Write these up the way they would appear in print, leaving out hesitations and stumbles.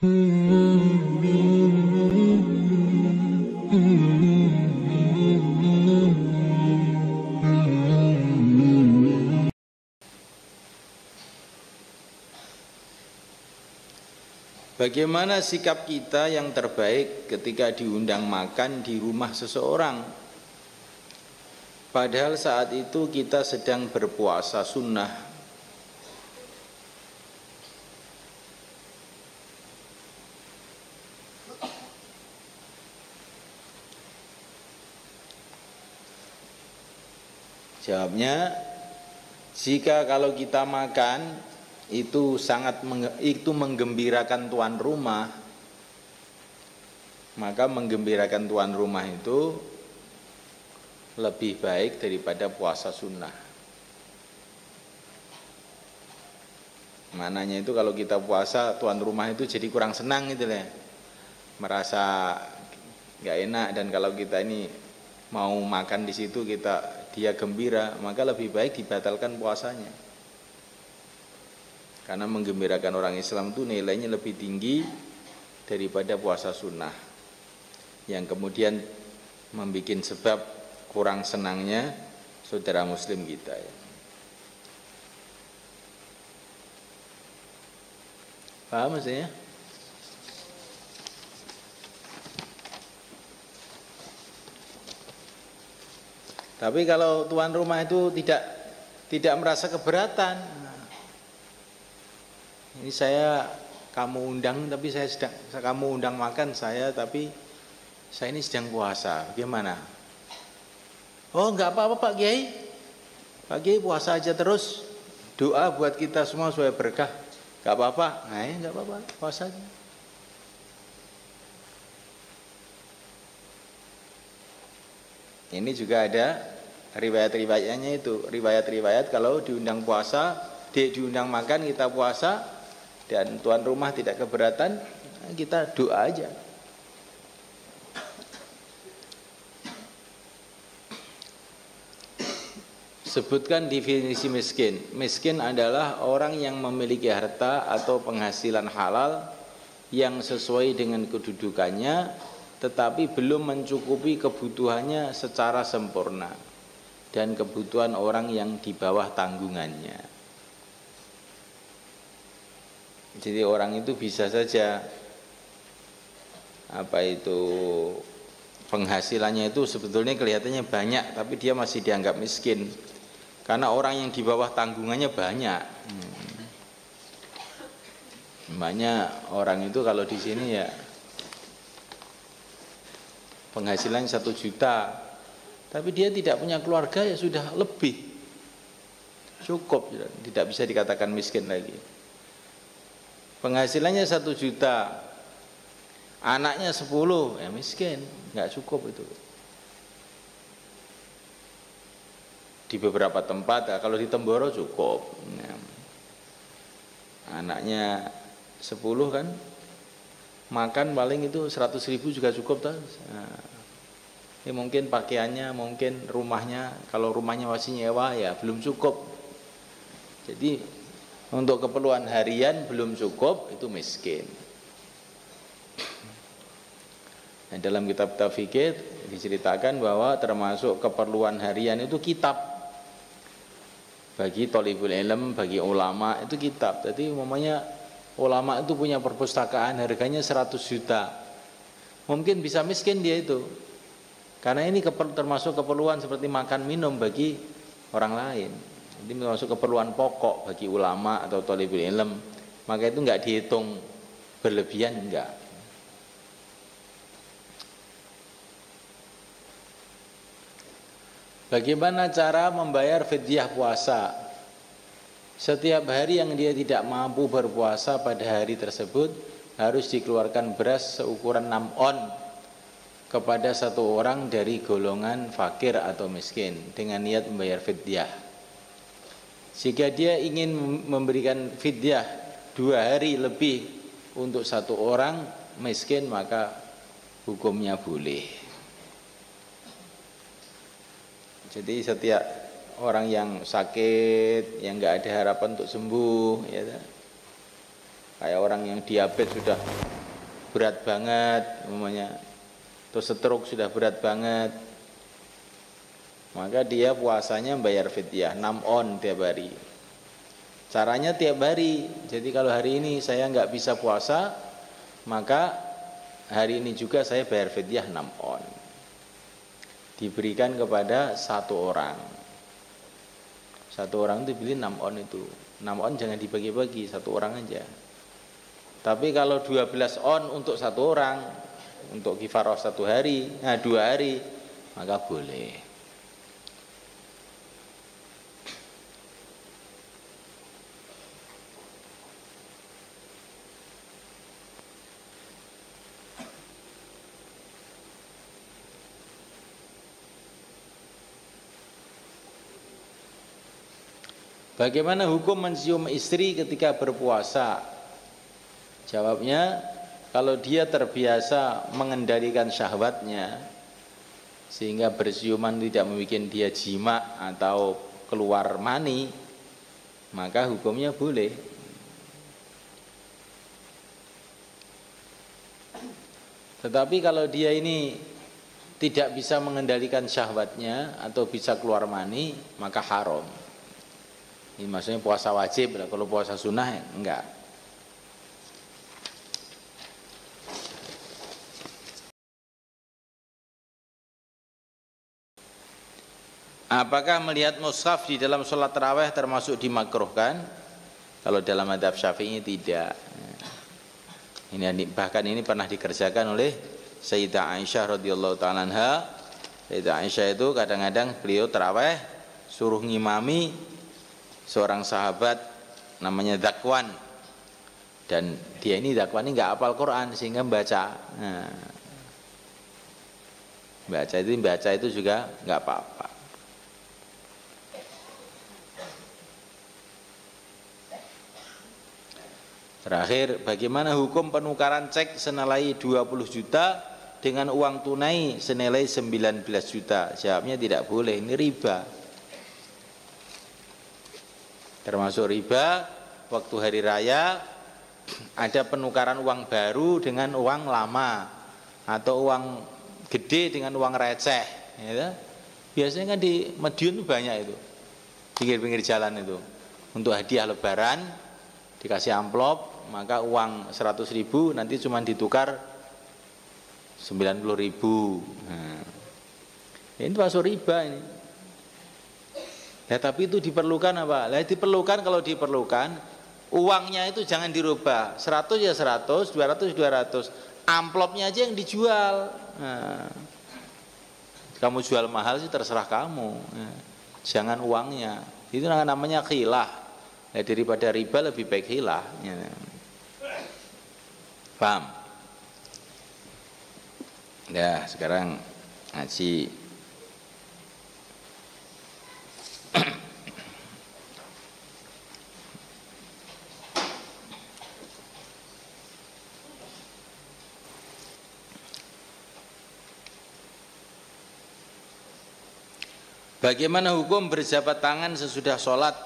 Bagaimana sikap kita yang terbaik ketika diundang makan di rumah seseorang? Padahal saat itu kita sedang berpuasa sunnah. Jawabnya, jika kalau kita makan itu menggembirakan tuan rumah, maka menggembirakan tuan rumah itu lebih baik daripada puasa sunnah. Mananya itu kalau kita puasa tuan rumah itu jadi kurang senang gitu ya, merasa nggak enak. Dan kalau kita ini mau makan di situ dia gembira, maka lebih baik dibatalkan puasanya. Karena menggembirakan orang Islam itu nilainya lebih tinggi daripada puasa sunnah, yang kemudian membuat sebab kurang senangnya saudara muslim kita ya. Paham maksudnya? Tapi kalau tuan rumah itu tidak merasa keberatan, ini kamu undang makan saya, tapi saya ini sedang puasa, bagaimana? Oh enggak apa-apa Pak Kiai, Pak Kiai puasa aja terus, doa buat kita semua supaya berkah, enggak apa-apa. Nah enggak apa-apa, puasa aja. Ini juga ada riwayat-riwayatnya itu, riwayat-riwayat kalau diundang makan kita puasa dan tuan rumah tidak keberatan, kita doa aja. Sebutkan definisi miskin. Miskin adalah orang yang memiliki harta atau penghasilan halal yang sesuai dengan kedudukannya, tetapi belum mencukupi kebutuhannya secara sempurna dan kebutuhan orang yang di bawah tanggungannya. Jadi orang itu bisa saja penghasilannya itu sebetulnya kelihatannya banyak, tapi dia masih dianggap miskin karena orang yang di bawah tanggungannya banyak. Banyak orang itu kalau di sini ya penghasilan 1 juta, tapi dia tidak punya keluarga, ya sudah lebih cukup, tidak bisa dikatakan miskin lagi. Penghasilannya 1 juta, anaknya 10, ya miskin, nggak cukup itu. Di beberapa tempat, ya, kalau di Temboro cukup. Ya. Anaknya 10 kan, makan paling itu 100.000 juga cukup. Nah, ya mungkin pakaiannya, mungkin rumahnya, kalau rumahnya masih nyewa ya belum cukup. Jadi untuk keperluan harian belum cukup, itu miskin. Nah, dalam kitab fikih diceritakan bahwa termasuk keperluan harian itu kitab. Bagi thalibul ilm, bagi ulama itu kitab. Jadi umpamanya ulama itu punya perpustakaan harganya 100 juta. Mungkin bisa miskin dia itu. Karena ini termasuk keperluan seperti makan minum bagi orang lain. Jadi termasuk keperluan pokok bagi ulama atau thalibul ilm. Maka itu enggak dihitung berlebihan, enggak. Bagaimana cara membayar fidyah puasa? Setiap hari yang dia tidak mampu berpuasa pada hari tersebut harus dikeluarkan beras seukuran 6 on kepada satu orang dari golongan fakir atau miskin dengan niat membayar fidyah. Jika dia ingin memberikan fidyah 2 hari lebih untuk satu orang miskin, maka hukumnya boleh. Jadi setiap orang yang sakit, yang nggak ada harapan untuk sembuh, ya, Kayak orang yang diabetes sudah berat banget umumnya, terus stroke sudah berat banget, maka dia puasanya bayar fidyah 6 on tiap hari. Caranya tiap hari. Jadi kalau hari ini saya nggak bisa puasa, maka hari ini juga saya bayar fidyah 6 on. Diberikan kepada satu orang. Satu orang itu beli 6 on itu. 6 on jangan dibagi-bagi, satu orang aja. Tapi kalau 12 on untuk satu orang, untuk kifarah 1 hari, 2 hari, maka boleh. Bagaimana hukum mencium istri ketika berpuasa? Jawabnya, kalau dia terbiasa mengendalikan syahwatnya sehingga berciuman tidak membuat dia jima atau keluar mani, maka hukumnya boleh. Tetapi kalau dia ini tidak bisa mengendalikan syahwatnya atau bisa keluar mani, maka haram. Ini maksudnya puasa wajib, kalau puasa sunnah enggak. Apakah melihat mushaf di dalam sholat tarawih termasuk dimakruhkan? Kalau dalam mazhab Syafi'i tidak. Ini bahkan ini pernah dikerjakan oleh Sayyidah Aisyah radhiyallahu taala anha. Sayyidah Aisyah itu kadang-kadang beliau tarawih suruh ngimami seorang sahabat namanya Dzakwan. Dan dia ini Dzakwan ini enggak hafal Quran sehingga baca. Baca itu juga enggak apa-apa. Terakhir, bagaimana hukum penukaran cek senilai 20 juta dengan uang tunai senilai 19 juta? Jawabnya tidak boleh, ini riba. Termasuk riba waktu hari raya ada penukaran uang baru dengan uang lama atau uang gede dengan uang receh, ya. Biasanya kan di Madiun banyak itu, pinggir-pinggir jalan itu, untuk hadiah lebaran dikasih amplop, maka uang 100.000 nanti cuma ditukar 90.000. Nah, ini masuk riba ini. Ya, tapi itu diperlukan apa? Lah diperlukan, kalau diperlukan uangnya itu jangan dirubah. 100 ya 100, 200 200. Amplopnya aja yang dijual. Nah, kamu jual mahal sih terserah kamu. Nah, jangan uangnya. Itu namanya khilah. Ya, daripada riba lebih baik khilah. Ya. Paham? Ya, sekarang ngaji. Bagaimana hukum berjabat tangan sesudah sholat?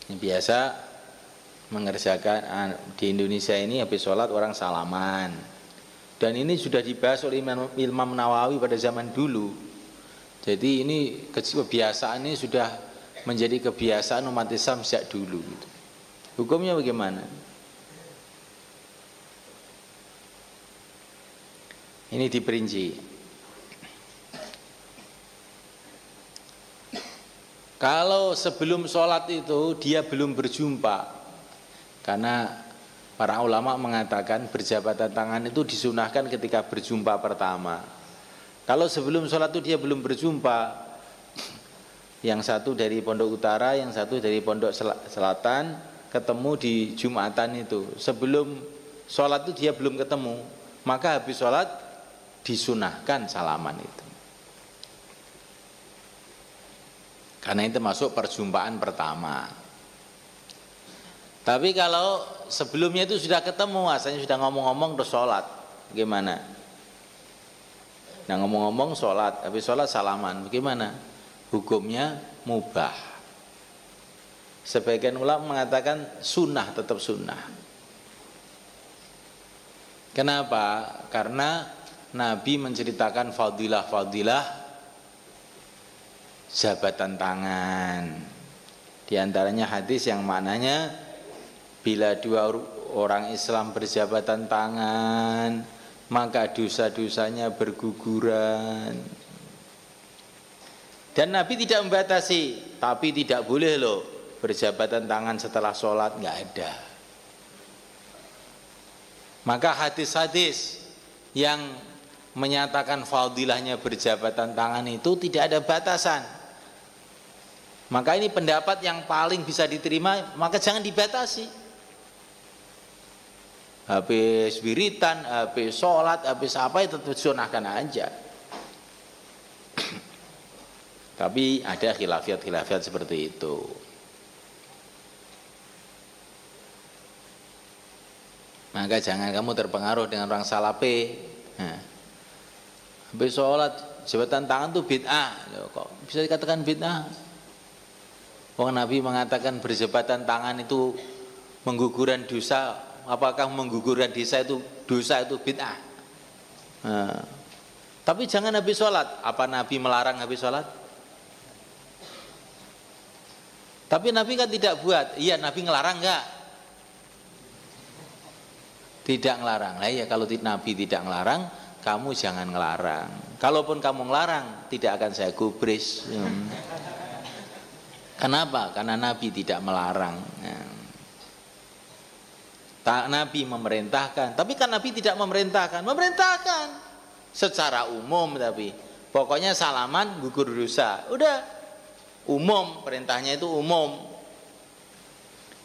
Ini biasa mengerjakan di Indonesia ini habis sholat orang salaman, dan ini sudah dibahas oleh Imam Nawawi pada zaman dulu. Jadi ini kebiasaan ini sudah menjadi kebiasaan umat Islam sejak dulu. Hukumnya bagaimana? Ini diperinci. Kalau sebelum sholat itu dia belum berjumpa, karena para ulama mengatakan berjabatan tangan itu disunahkan ketika berjumpa pertama. Kalau sebelum sholat itu dia belum berjumpa, yang satu dari pondok utara, yang satu dari pondok selatan, ketemu di Jumatan itu. Sebelum sholat itu dia belum ketemu, maka habis sholat disunahkan salaman itu. Karena itu masuk perjumpaan pertama. Tapi kalau sebelumnya itu sudah ketemu, asalnya sudah ngomong-ngomong terus sholat, gimana? Nah, ngomong-ngomong sholat, habis sholat salaman, bagaimana? Hukumnya mubah. Sebagian ulama mengatakan sunnah, tetap sunnah. Kenapa? Karena Nabi menceritakan fadilah-fadilah jabatan tangan. Di antaranya hadis yang maknanya bila dua orang Islam berjabatan tangan, maka dosa-dosanya berguguran. Dan Nabi tidak membatasi, tapi tidak boleh loh berjabatan tangan setelah sholat, nggak ada. Maka hadis-hadis yang menyatakan fadilahnya berjabatan tangan itu tidak ada batasan. Maka ini pendapat yang paling bisa diterima, maka jangan dibatasi. Habis wiritan, habis sholat, habis apa itu tetap sunahkan aja. Tapi ada khilafiyat seperti itu. Maka jangan kamu terpengaruh dengan orang salape. Nah, habis sholat jabatan tangan itu bid'ah. Kok bisa dikatakan bid'ah? Wong Nabi mengatakan berjabatan tangan itu menggugurkan dosa. Apakah menggugurkan dosa itu bid'ah? Nah, tapi jangan habis sholat. Apa Nabi melarang habis sholat? Tapi Nabi kan tidak buat. Iya, Nabi ngelarang enggak? Tidak ngelarang. Nah ya, kalau Nabi tidak ngelarang, kamu jangan ngelarang. Kalaupun kamu ngelarang, tidak akan saya gubris. Kenapa? Karena Nabi tidak melarang. Nabi memerintahkan, tapi kan Nabi tidak memerintahkan secara umum. Tapi pokoknya salaman gugur dosa, udah umum, perintahnya itu umum.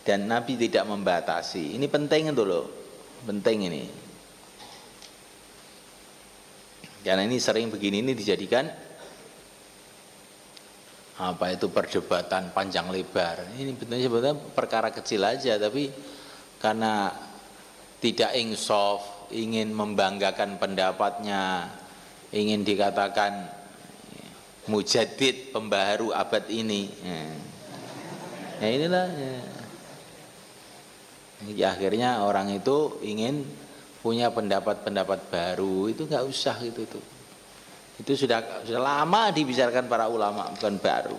Dan Nabi tidak membatasi. Ini penting itu loh, penting ini. Karena ini sering begini, ini dijadikan apa itu perdebatan panjang lebar. Ini sebetulnya perkara kecil aja, tapi karena tidak insaf, ingin membanggakan pendapatnya, ingin dikatakan mujaddid, pembaharu abad ini. Ya inilah. Ya, akhirnya orang itu ingin punya pendapat-pendapat baru, itu nggak usah gitu tuh. Itu sudah lama dibicarakan para ulama, bukan baru.